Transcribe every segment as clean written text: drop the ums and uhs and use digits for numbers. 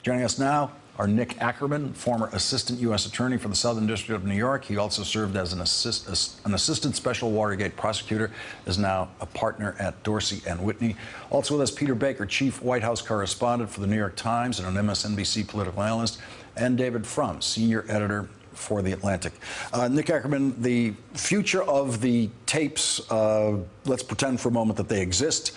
Joining us now are Nick Ackerman, former Assistant U.S. Attorney for the Southern District of New York. He also served as an Assistant Special Watergate Prosecutor, is now a partner at Dorsey & Whitney. Also with us, Peter Baker, Chief White House Correspondent for the New York Times and an MSNBC political analyst, and David Frum, Senior Editor for The Atlantic. Nick Ackerman, the future of the tapes, let's pretend for a moment that they exist.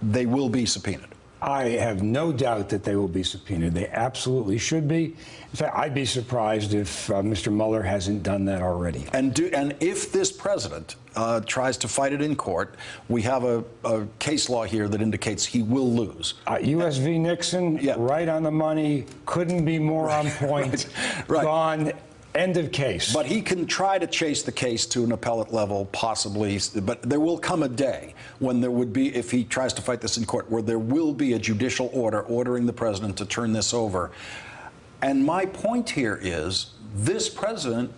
They will be subpoenaed. I have no doubt that they will be subpoenaed. They absolutely should be. In fact, I'd be surprised if Mr. Mueller hasn't done that already. And if this president tries to fight it in court, we have a case law here that indicates he will lose. U.S. v. Nixon, yeah. Right on the money, couldn't be more on point. Right. Gone. End of case. But he can try to chase the case to an appellate level, possibly. But there will come a day when there would be, if he tries to fight this in court, where there will be a judicial order ordering the president to turn this over. And my point here is this president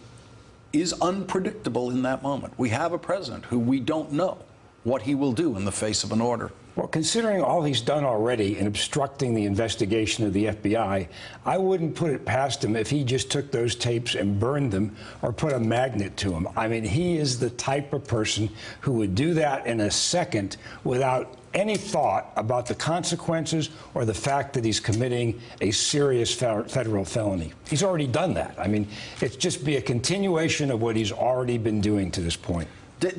is unpredictable in that moment. We have a president who we don't know what he will do in the face of an order. Well, considering all he's done already in obstructing the investigation of the FBI, I wouldn't put it past him if he just took those tapes and burned them or put a magnet to them. I mean, he is the type of person who would do that in a second without any thought about the consequences or the fact that he's committing a serious federal felony. He's already done that. I mean, it's just be a continuation of what he's already been doing to this point.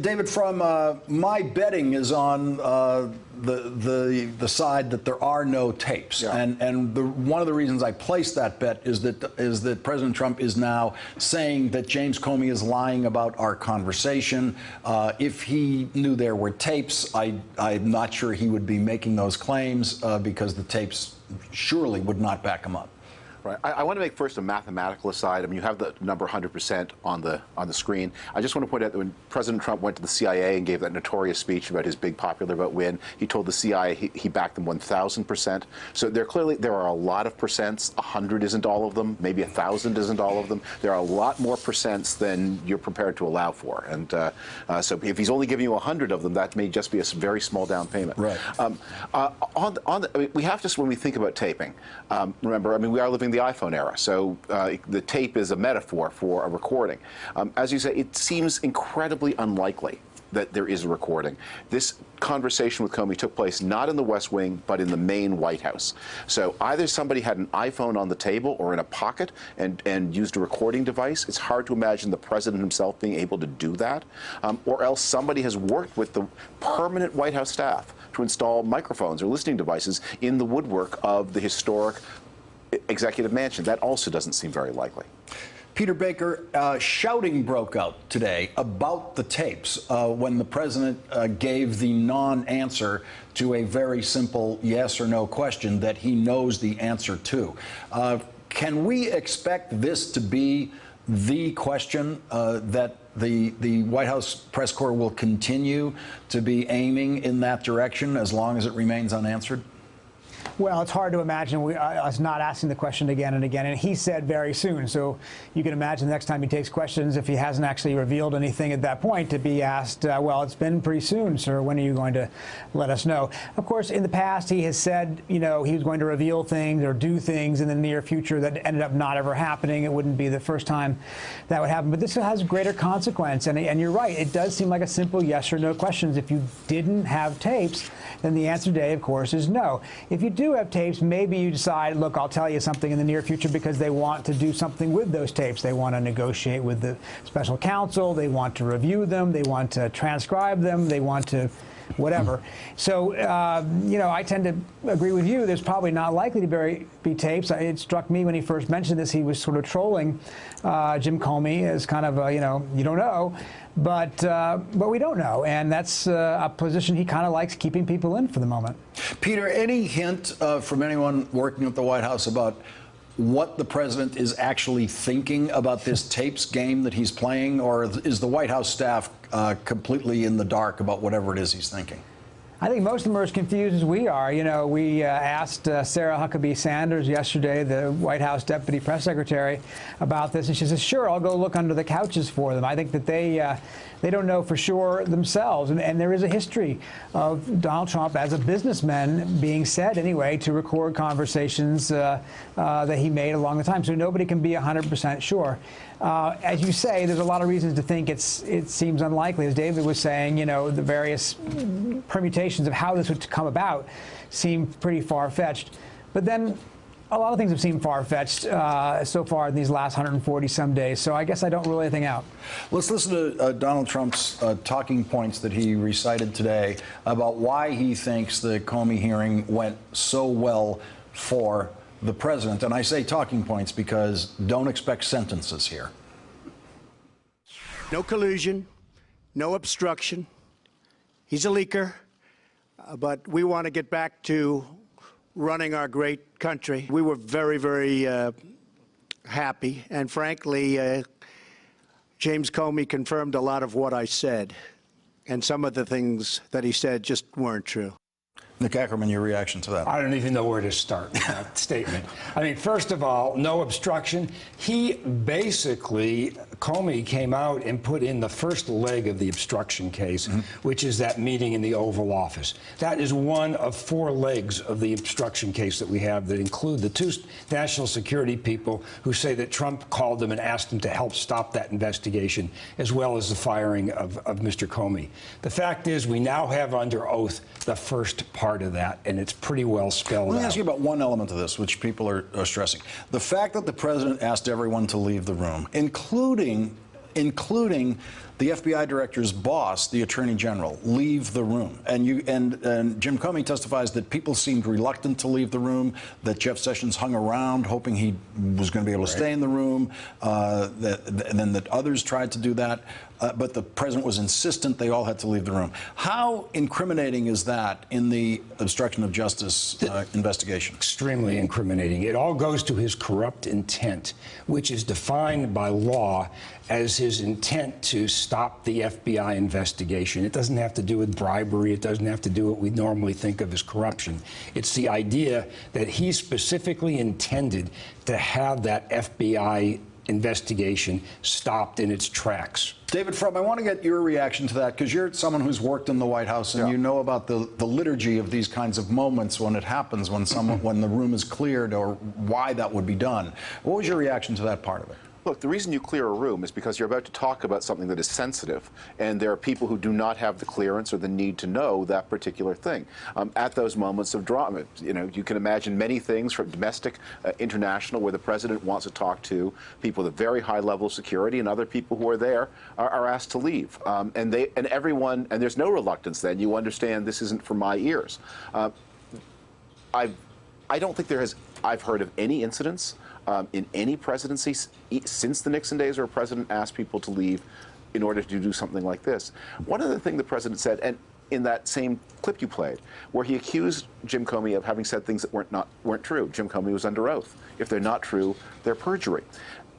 David Frum, my betting is on the side that there are no tapes, yeah. and one of the reasons I placed that bet is that President Trump is now saying that James Comey is lying about our conversation. If he knew there were tapes, I'm not sure he would be making those claims because the tapes surely would not back him up. Right. I want to make first a mathematical aside. I mean, you have the number 100% on the screen. I just want to point out that when President Trump went to the CIA and gave that notorious speech about his big popular vote win, he told the CIA he backed them 1,000%. So there are a lot of percents. 100 isn't all of them. Maybe 1,000 isn't all of them. There are a lot more percents than you're prepared to allow for. And so if he's only giving you 100 of them, that may just be a very small down payment. Right. We have to, when we think about taping, remember, I mean, we are living the iPhone era, so the tape is a metaphor for a recording. As you say, it seems incredibly unlikely that there is a recording. This conversation with Comey took place not in the West Wing, but in the main White House. So either somebody had an iPhone on the table or in a pocket and used a recording device. It's hard to imagine the president himself being able to do that. Or else somebody has worked with the permanent White House staff to install microphones or listening devices in the woodwork of the historic executive mansion. That also doesn't seem very likely. Peter Baker, shouting broke out today about the tapes when the president gave the non-answer to a very simple yes or no question that he knows the answer to. Can we expect this to be the question that the White House press corps will continue to be aiming in that direction as long as it remains unanswered? Well, it's hard to imagine us not asking the question again and again. And he said very soon. So you can imagine the next time he takes questions, if he hasn't actually revealed anything at that point, to be asked, well, it's been pretty soon, sir. When are you going to let us know? Of course, in the past, he has said, you know, he was going to reveal things or do things in the near future that ended up not ever happening. It wouldn't be the first time that would happen. But this has greater consequence. And you're right. It does seem like a simple yes or no question. If you didn't have tapes, then the answer today, of course, is no. If you do have tapes, maybe you decide, look, I'll tell you something in the near future because they want to do something with those tapes. They want to negotiate with the special counsel. They want to review them. They want to transcribe them. They want to whatever. So, you know, I tend to agree with you. There's probably not likely to be tapes. It struck me when he first mentioned this, he was sort of trolling Jim Comey as kind of, you know, you don't know. But we don't know, and that's a position he kind of likes keeping people in for the moment. Peter, any hint from anyone working at the White House about what the president is actually thinking about this tapes game that he's playing, or is the White House staff completely in the dark about whatever it is he's thinking? I think most of them are as confused as we are. You know, we asked Sarah Huckabee Sanders yesterday, the White House Deputy Press Secretary, about this, and she says, sure, I'll go look under the couches for them. I think that they don't know for sure themselves. And there is a history of Donald Trump as a businessman being said, anyway, to record conversations that he made along the time. So nobody can be 100% sure. As you say, there's a lot of reasons to think it seems unlikely. As David was saying, you know, the various permutations of how this would come about seem pretty far-fetched. But then a lot of things have seemed far-fetched so far in these last 140-some days. So I guess I don't rule anything out. Let's listen to Donald Trump's talking points that he recited today about why he thinks the Comey hearing went so well for the president. And I say talking points because don't expect sentences here. No collusion, no obstruction. He's a leaker, but we want to get back to running our great country. We were very, very happy, and frankly, James Comey confirmed a lot of what I said, and some of the things that he said just weren't true. Nick Ackerman, your reaction to that? I don't even know where to start with that statement. I mean, first of all, no obstruction. He basically, Comey came out and put in the first leg of the obstruction case, which is that meeting in the Oval Office. That is one of 4 legs of the obstruction case that we have that include the 2 national security people who say that Trump called them and asked them to help stop that investigation, as well as the firing of Mr. Comey. The fact is, we now have under oath the first part of that, and it's pretty well spelled out. Let me ask you about one element of this, which people are stressing. The fact that the president asked everyone to leave the room, including the FBI director's boss, the attorney general, leave the room. And Jim Comey testifies that people seemed reluctant to leave the room, that Jeff Sessions hung around hoping he was going to be able to stay in the room, and then that others tried to do that. But the president was insistent they all had to leave the room. How incriminating is that in the obstruction of justice investigation? Extremely incriminating. It all goes to his corrupt intent, which is defined by law as his intent to stop the FBI investigation. It doesn't have to do with bribery. It doesn't have to do what we normally think of as corruption. It's the idea that he specifically intended to have that FBI investigation stopped in its tracks. David Frum, I want to get your reaction to that, because you're someone who's worked in the White House and you know about the liturgy of these kinds of moments when it happens, when the room is cleared, or why that would be done. What was your reaction to that part of it? Look, the reason you clear a room is because you're about to talk about something that is sensitive, and there are people who do not have the clearance or the need to know that particular thing. At those moments of drama, you know, you can imagine many things, from domestic, international, where the president wants to talk to people with a very high level of security, and other people who are there are asked to leave. And there's no reluctance then. You understand this isn't for my ears. I don't think I've heard of any incidents in any presidency since the Nixon days where a president asked people to leave in order to do something like this. One other thing the president said, and in that same clip you played, where he accused Jim Comey of having said things that weren't true. Jim Comey was under oath. If they're not true, they're perjury.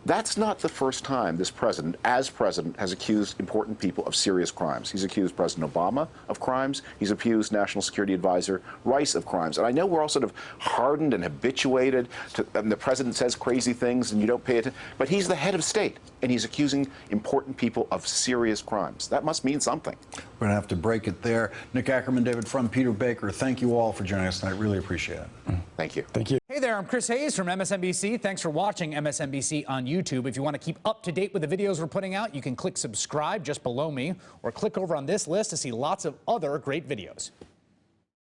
That's not the first time this president, as president, has accused important people of serious crimes. He's accused President Obama of crimes. He's accused National Security Advisor Rice of crimes. And I know we're all sort of hardened and habituated to, and the president says crazy things and you don't pay attention. But he's the head of state, and he's accusing important people of serious crimes. That must mean something. We're going to have to break it there. Nick Ackerman, David Frum, Peter Baker, thank you all for joining us tonight. Really appreciate it. Thank you. Thank you. Hey there, I'm Chris Hayes from MSNBC. Thanks for watching MSNBC on YouTube. If you want to keep up to date with the videos we're putting out, you can click subscribe just below me, or click over on this list to see lots of other great videos.